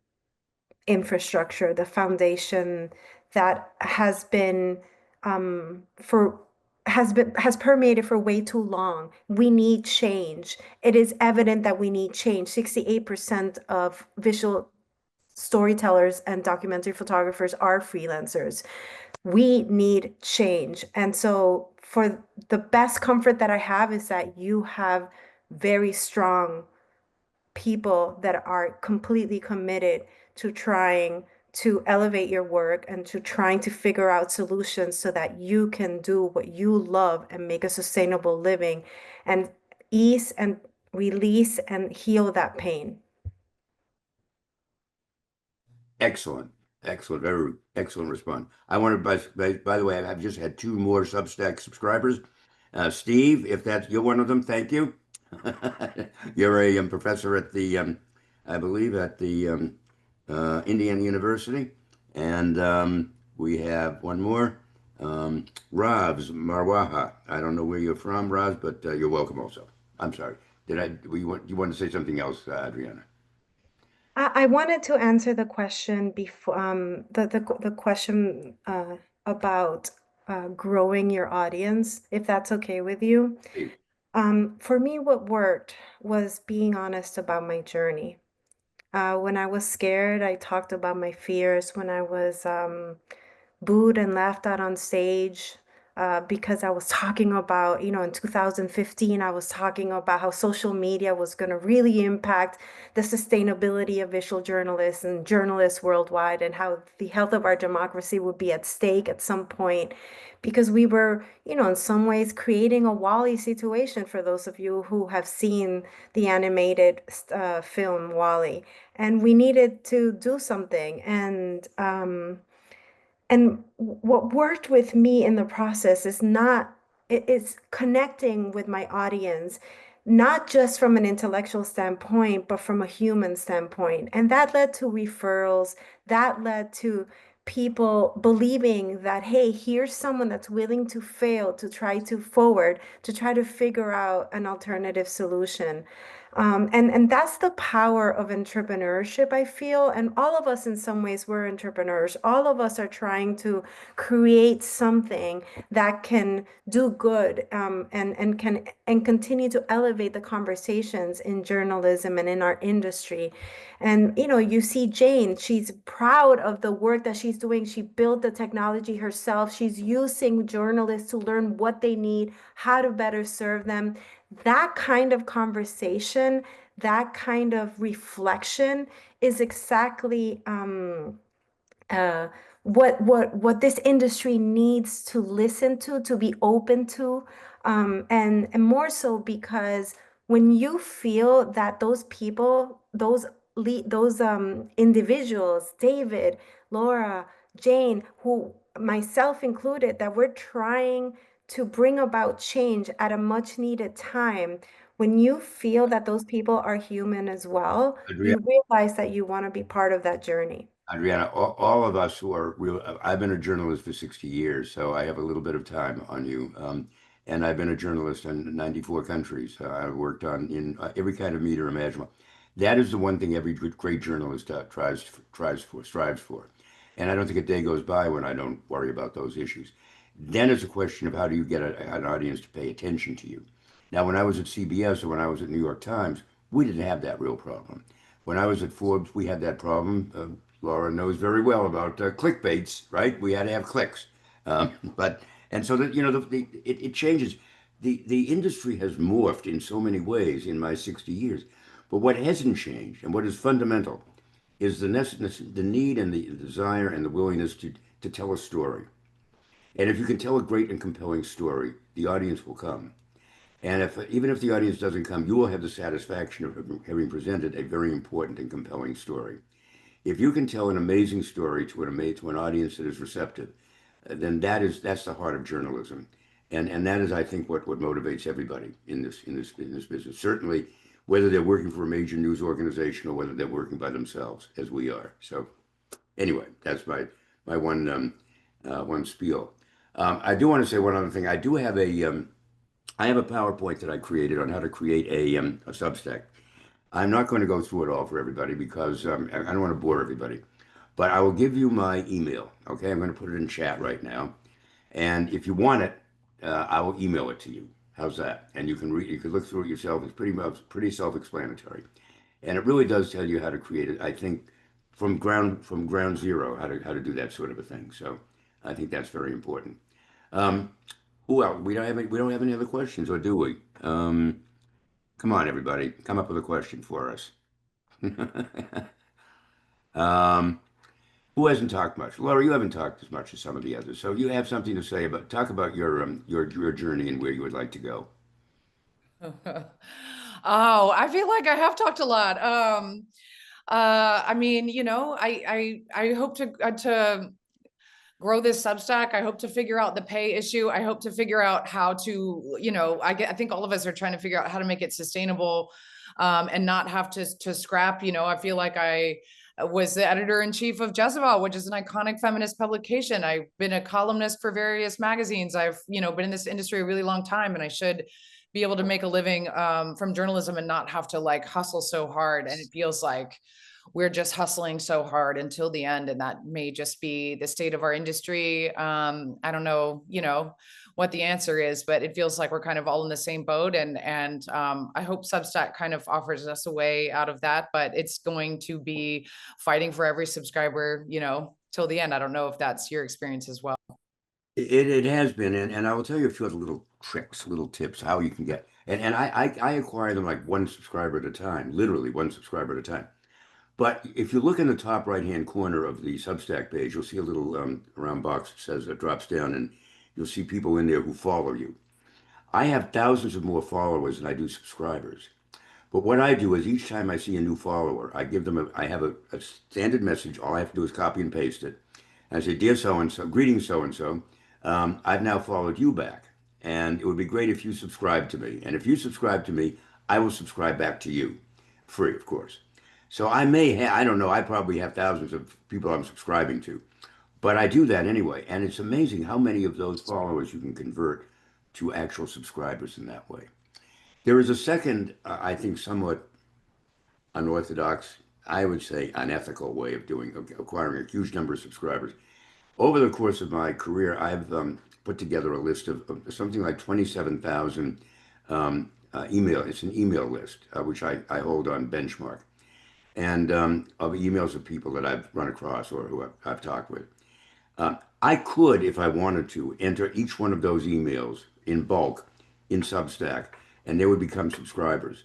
S5: infrastructure, the foundation that has permeated for way too long. We need change. It is evident that we need change. 68% of visual storytellers and documentary photographers are freelancers. We need change. And so for the best comfort that I have is that you have very strong people that are completely committed to trying to elevate your work and to trying to figure out solutions so that you can do what you love and make a sustainable living and ease and release and heal that pain.
S2: Excellent. Excellent. Very excellent response. I want to, by the way, I've just had 2 more Substack subscribers. Steve, if you're one of them, thank you. You're a professor at the, I believe, at the Indiana University. And we have one more, Ravs Marwaha. I don't know where you're from, Ravs, but you're welcome also. I'm sorry. You want to say something else, Adriana?
S5: I wanted to answer the question before, the question about growing your audience, if that's okay with you.
S2: Hey,
S5: For me, what worked was being honest about my journey. When I was scared, I talked about my fears. When I was booed and laughed at on stage because I was talking about, in 2015, I was talking about how social media was going to really impact the sustainability of visual journalists and journalists worldwide, and how the health of our democracy would be at stake at some point, because we were, in some ways creating a Wall-E situation for those of you who have seen the animated film Wall-E. And we needed to do something. And what worked with me in the process is not, it's connecting with my audience, not just from an intellectual standpoint, but from a human standpoint. And that led to referrals, that led to people believing that, hey, here's someone that's willing to fail to try to forward, to try to figure out an alternative solution. And that's the power of entrepreneurship, I feel. And all of us, in some ways, we're entrepreneurs. All of us are trying to create something that can do good, and continue to elevate the conversations in journalism and in our industry. And you see Jane, she's proud of the work that she's doing. She built the technology herself. She's using journalists to learn what they need, how to better serve them. That kind of conversation, that kind of reflection is exactly what this industry needs to listen to be open to, and more so because when you feel that those people, those individuals, David, Laura, Jane, who myself included, that we're trying to bring about change at a much needed time, when you feel that those people are human as well,
S2: Adriana,
S5: you realize that you want to be part of that journey.
S2: all of us who are real, I've been a journalist for 60 years, so I have a little bit of time on you. And I've been a journalist in 94 countries. I've worked in every kind of media imaginable. That is the one thing every great journalist strives for. And I don't think a day goes by when I don't worry about those issues. Then it's a question of how do you get an audience to pay attention to you. Now, when I was at CBS or when I was at New York Times, we didn't have that real problem. When I was at Forbes, we had that problem. Laura knows very well about clickbaits, right? We had to have clicks. But and so that it changes. The industry has morphed in so many ways in my 60 years. But what hasn't changed and what is fundamental is the need and the desire and the willingness to tell a story. And if you can tell a great and compelling story, the audience will come. And even if the audience doesn't come, you will have the satisfaction of having presented a very important and compelling story. If you can tell an amazing story to an audience that is receptive, then that's the heart of journalism, and that is, I think, what motivates everybody in this business. Certainly, whether they're working for a major news organization or whether they're working by themselves, as we are. So, anyway, that's my one spiel. I do want to say one other thing. I have a PowerPoint that I created on how to create a Substack. I'm not going to go through it all for everybody because I don't want to bore everybody. But I will give you my email. Okay, I'm going to put it in chat right now. And if you want it, I will email it to you. How's that? And you can look through it yourself. It's pretty self-explanatory. And it really does tell you how to create it, I think, from ground zero, how to do that sort of a thing. So I think that's very important. Who else? We don't have any other questions, or do we? Come on, everybody. Come up with a question for us. Um, who hasn't talked much? Laura, you haven't talked as much as some of the others. So you have something to say talk about your journey and where you would like to go.
S3: Oh, I feel like I have talked a lot. I mean, I hope to grow this Substack. I hope to figure out the pay issue. I hope to figure out how to, I think all of us are trying to figure out how to make it sustainable, and not have to scrap. I feel like I was the editor-in-chief of Jezebel, which is an iconic feminist publication. I've been a columnist for various magazines. I've, been in this industry a really long time, and I should be able to make a living from journalism and not have to like hustle so hard. And it feels like we're just hustling so hard until the end. And that may just be the state of our industry. I don't know, what the answer is, but it feels like we're kind of all in the same boat. And I hope Substack kind of offers us a way out of that, but it's going to be fighting for every subscriber, till the end. I don't know if that's your experience as well.
S2: It has been, and I will tell you a few other little tricks, little tips, how you can get, and I acquire them like one subscriber at a time, literally one subscriber at a time. But if you look in the top right-hand corner of the Substack page, you'll see a little round box that says it drops down, and you'll see people in there who follow you. I have thousands of more followers than I do subscribers. But what I do is each time I see a new follower, I give them I have a standard message. All I have to do is copy and paste it. And I say, dear so-and-so, greetings so-and-so, I've now followed you back. And it would be great if you subscribe to me. And if you subscribe to me, I will subscribe back to you. Free, of course. So I may have, I don't know, I probably have thousands of people I'm subscribing to. But I do that anyway. And it's amazing how many of those followers you can convert to actual subscribers in that way. There is a second, I think, somewhat unorthodox, I would say unethical way of acquiring a huge number of subscribers. Over the course of my career, I've put together a list of something like 27,000 email. It's an email list, which I hold on Benchmark, and of emails of people that I've run across or who I've talked with. I could, if I wanted to, enter each one of those emails in bulk in Substack, and they would become subscribers.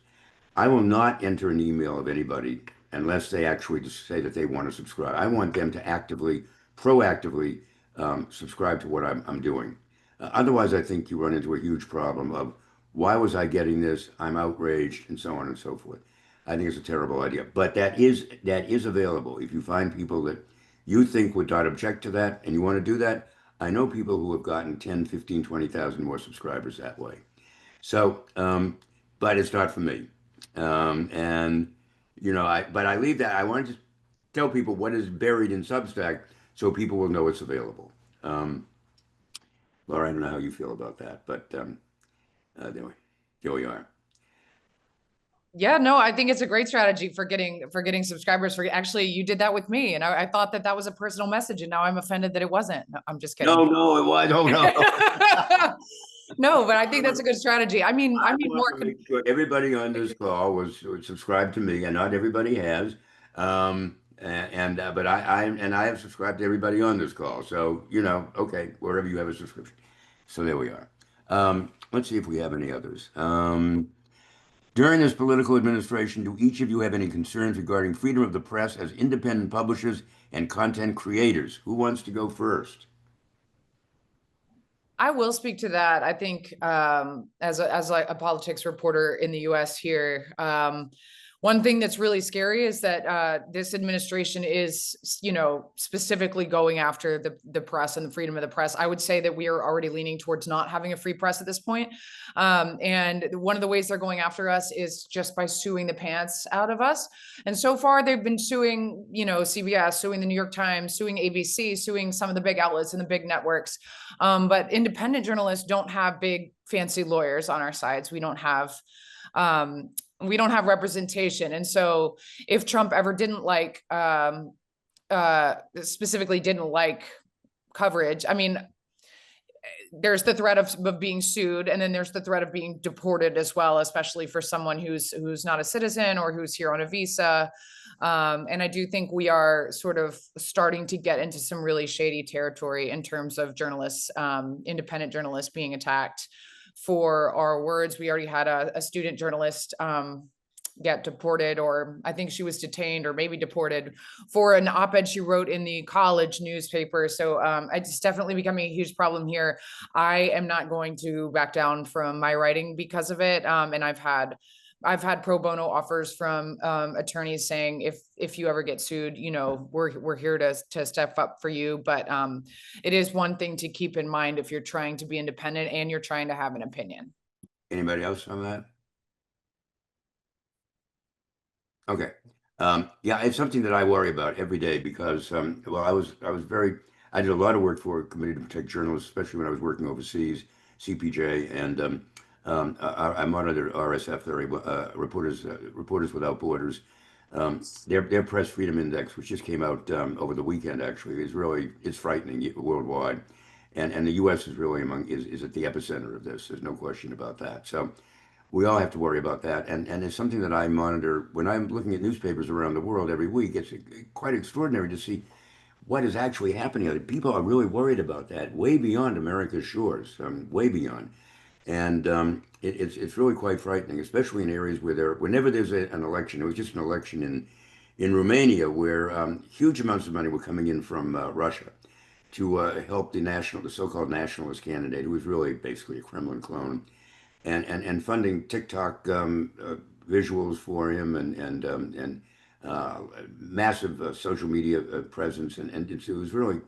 S2: I will not enter an email of anybody unless they actually just say that they want to subscribe. I want them to actively, proactively subscribe to what I'm doing. Otherwise, I think you run into a huge problem of, why was I getting this? I'm outraged, and so on and so forth. I think it's a terrible idea. But that is available. If you find people that you think would not object to that and you want to do that, I know people who have gotten 10, 15, 20,000 more subscribers that way. So, but it's not for me. And, but I leave that. I wanted to tell people what is buried in Substack so people will know it's available. Laura, I don't know how you feel about that, but anyway, here we are.
S3: Yeah, no, I think it's a great strategy for getting subscribers. Actually, you did that with me, and I thought that was a personal message, and now I'm offended that it wasn't. No, I'm just kidding.
S2: No, it was. Oh no.
S3: No, but I think that's a good strategy. I mean more.
S2: Sure everybody on this call was subscribed to me, and not everybody has. But I have subscribed to everybody on this call. So okay, wherever you have a subscription. So there we are. Let's see if we have any others. During this political administration, do each of you have any concerns regarding freedom of the press as independent publishers and content creators? Who wants to go first?
S3: I will speak to that. I think as a politics reporter in the U.S. here, one thing that's really scary is that this administration is, specifically going after the press and the freedom of the press. I would say that we are already leaning towards not having a free press at this point. And one of the ways they're going after us is just by suing the pants out of us. And so far, they've been suing, CBS, suing the New York Times, suing ABC, suing some of the big outlets and the big networks. But independent journalists don't have big, fancy lawyers on our sides. We don't have representation. And so if Trump ever didn't specifically didn't like coverage, I mean, there's the threat of being sued, and then there's the threat of being deported as well, especially for someone who's not a citizen or who's here on a visa. And I do think we are sort of starting to get into some really shady territory in terms of journalists, independent journalists being attacked for our words. We already had a student journalist get deported, or I think she was detained or maybe deported for an op-ed she wrote in the college newspaper. So it's definitely becoming a huge problem here. I am not going to back down from my writing because of it. And I've had I've had pro bono offers from attorneys saying if you ever get sued, you know, we're here to step up for you. But it is one thing to keep in mind if you're trying to be independent and you're trying to have an opinion.
S2: Anybody else on that? Okay. Yeah, it's something that I worry about every day because, well, I did a lot of work for a committee to protect journalists, especially when I was working overseas, CPJ, and I monitored RSF, Reporters Without Borders. Their press freedom index, which just came out over the weekend, actually, it's frightening worldwide, and the U.S. is really is at the epicenter of this. There's no question about that. So we all have to worry about that. And it's something that I monitor when I'm looking at newspapers around the world every week. It's quite extraordinary to see what is actually happening. People are really worried about that, way beyond America's shores, way beyond. And it's really quite frightening, especially in areas whenever there's an election. It was just an election in Romania where huge amounts of money were coming in from Russia to help the so-called nationalist candidate, who was really basically a Kremlin clone, and funding TikTok visuals for him and massive social media presence, and it was really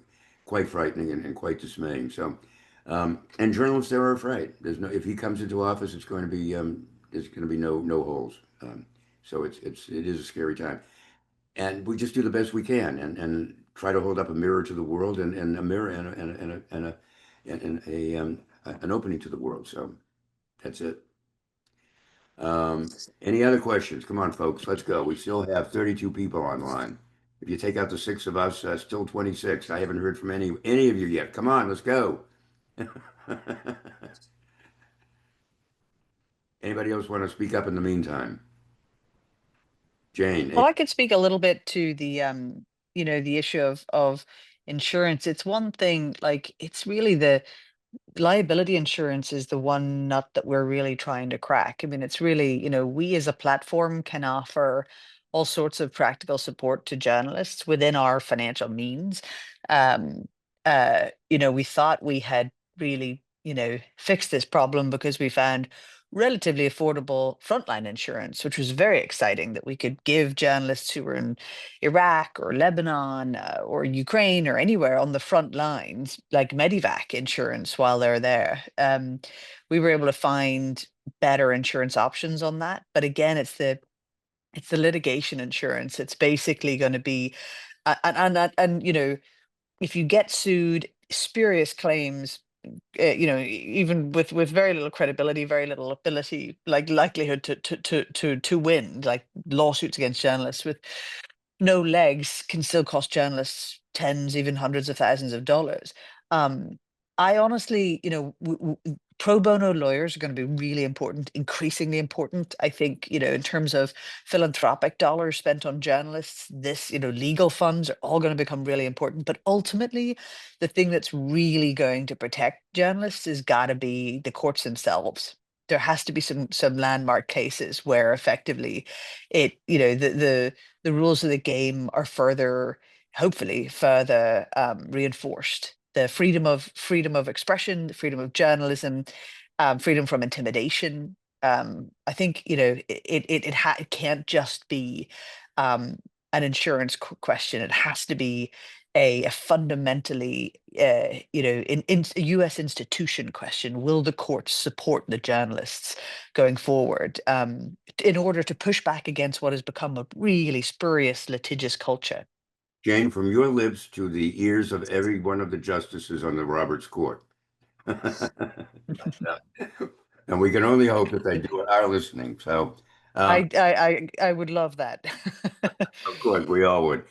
S2: quite frightening and quite dismaying. So, and journalists there are afraid. If he comes into office, there's going to be no holes. So it is a scary time, and we just do the best we can and try to hold up a mirror to the world and a mirror and an opening to the world. So. That's it. Any other questions? Come on, folks, let's go. We still have 32 people online. If you take out the 6 of us, still 26. I haven't heard from any of you yet. Come on, let's go. Anybody else want to speak up in the meantime? Jane.
S4: Well, I could speak a little bit to the the issue of insurance. It's one thing, like it's really the liability insurance is the one nut that we're really trying to crack. I mean, it's really, we as a platform can offer all sorts of practical support to journalists within our financial means. Um, we thought we had really, fixed this problem because we found relatively affordable frontline insurance, which was very exciting that we could give journalists who were in Iraq or Lebanon or Ukraine or anywhere on the front lines, like Medivac insurance while they're there. We were able to find better insurance options on that. But again, it's the litigation insurance. It's basically going to be, and if you get sued, spurious claims, even with very little credibility, very little ability, like likelihood to win, like lawsuits against journalists with no legs can still cost journalists tens, even hundreds of thousands of dollars. I honestly, pro bono lawyers are going to be really important, increasingly important. I think, in terms of philanthropic dollars spent on journalists, legal funds are all going to become really important. But ultimately, the thing that's really going to protect journalists has got to be the courts themselves. There has to be some landmark cases where effectively the rules of the game are hopefully further reinforced. The freedom of expression, the freedom of journalism, freedom from intimidation. I think it can't just be an insurance question. It has to be a fundamentally in a U.S. institution question. Will the courts support the journalists going forward in order to push back against what has become a really spurious litigious culture?
S2: Jane, from your lips to the ears of every one of the justices on the Roberts Court. And we can only hope that they are listening. So,
S4: I would love that.
S2: of course, we all would.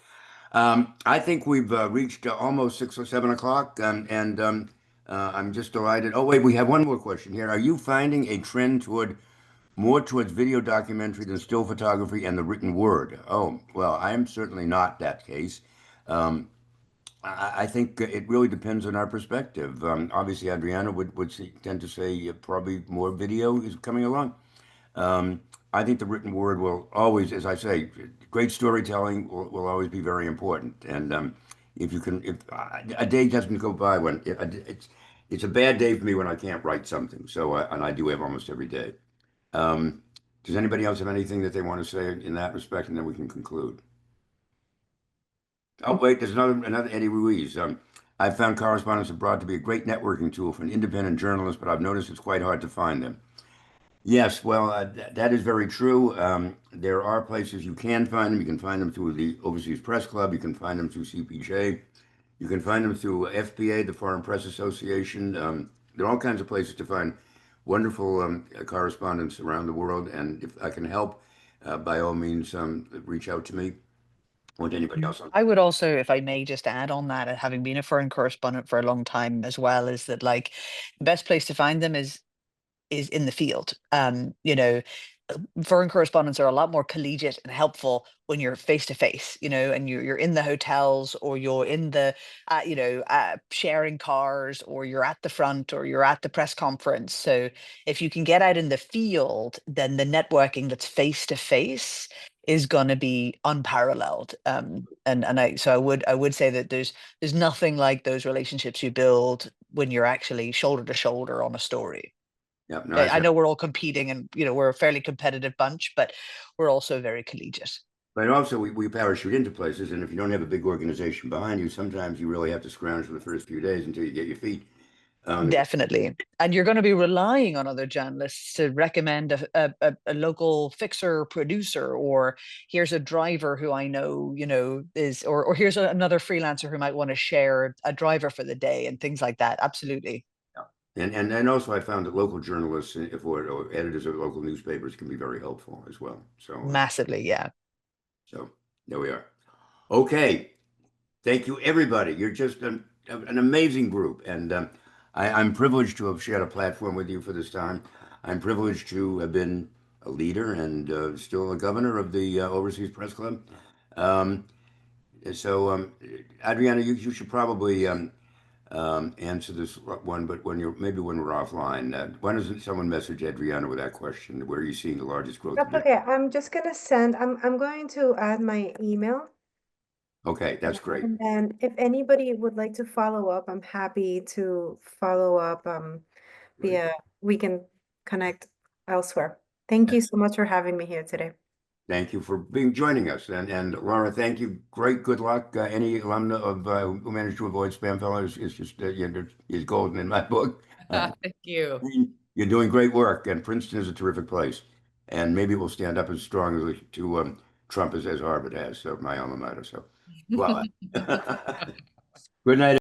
S2: I think we've reached almost 6 or 7 o'clock, and I'm just delighted. Oh, wait, we have one more question here. Are you finding a trend more towards video documentary than still photography and the written word? Oh, well, I am certainly not that case. I think it really depends on our perspective. Obviously, Adriana would tend to say probably more video is coming along. I think the written word will always, as I say, great storytelling will always be very important. And if a day doesn't go by when it's a bad day for me when I can't write something. So and I do have almost every day. Does anybody else have anything that they want to say in that respect, and then we can conclude? Oh, wait, there's another Eddie Ruiz. I've found correspondence abroad to be a great networking tool for an independent journalist, but I've noticed it's quite hard to find them. Yes, well, that is very true. There are places you can find them. You can find them through the Overseas Press Club. You can find them through CPJ. You can find them through FPA, the Foreign Press Association. There are all kinds of places to find wonderful correspondence around the world. And if I can help, by all means, reach out to me or to anybody else.
S4: I would also, if I may just add on that, having been a foreign correspondent for a long time as well, is that like the best place to find them is in the field. Foreign correspondents are a lot more collegiate and helpful when you're face to face, and you're in the hotels, or you're in the, sharing cars, or you're at the front, or you're at the press conference. So if you can get out in the field, then the networking that's face to face is going to be unparalleled. So I would say that there's nothing like those relationships you build when you're actually shoulder to shoulder on a story.
S2: Yeah, no,
S4: I know we're all competing, and we're a fairly competitive bunch, but we're also very collegiate.
S2: But also we parachute into places, and if you don't have a big organization behind you, sometimes you really have to scrounge for the first few days until you get your feet.
S4: Definitely. And you're going to be relying on other journalists to recommend a local fixer producer, or here's a driver who I know, is, or here's another freelancer who might want to share a driver for the day, and things like that. Absolutely.
S2: And also I found that local journalists or editors of local newspapers can be very helpful as well. So
S4: Massively, yeah.
S2: So there we are. Okay. Thank you, everybody. You're just an amazing group. And I'm privileged to have shared a platform with you for this time. I'm privileged to have been a leader and still a governor of the Overseas Press Club. Adriana, you should probably answer this one, but maybe when we're offline. Why doesn't someone message Adriana with that question? Where are you seeing the largest growth?
S5: That's okay. I'm just gonna I'm going to add my email.
S2: Okay, that's great.
S5: And then if anybody would like to follow up, I'm happy to follow up we can connect elsewhere. Thank you so much for having me here today.
S2: Thank you for joining us. And Laura, thank you. Great, good luck. Any alumna of who managed to avoid spam fellows is just is golden in my book.
S3: Thank you.
S2: You're doing great work, and Princeton is a terrific place. And maybe we'll stand up as strongly to Trump as Harvard has, so my alma mater. So, well, good night.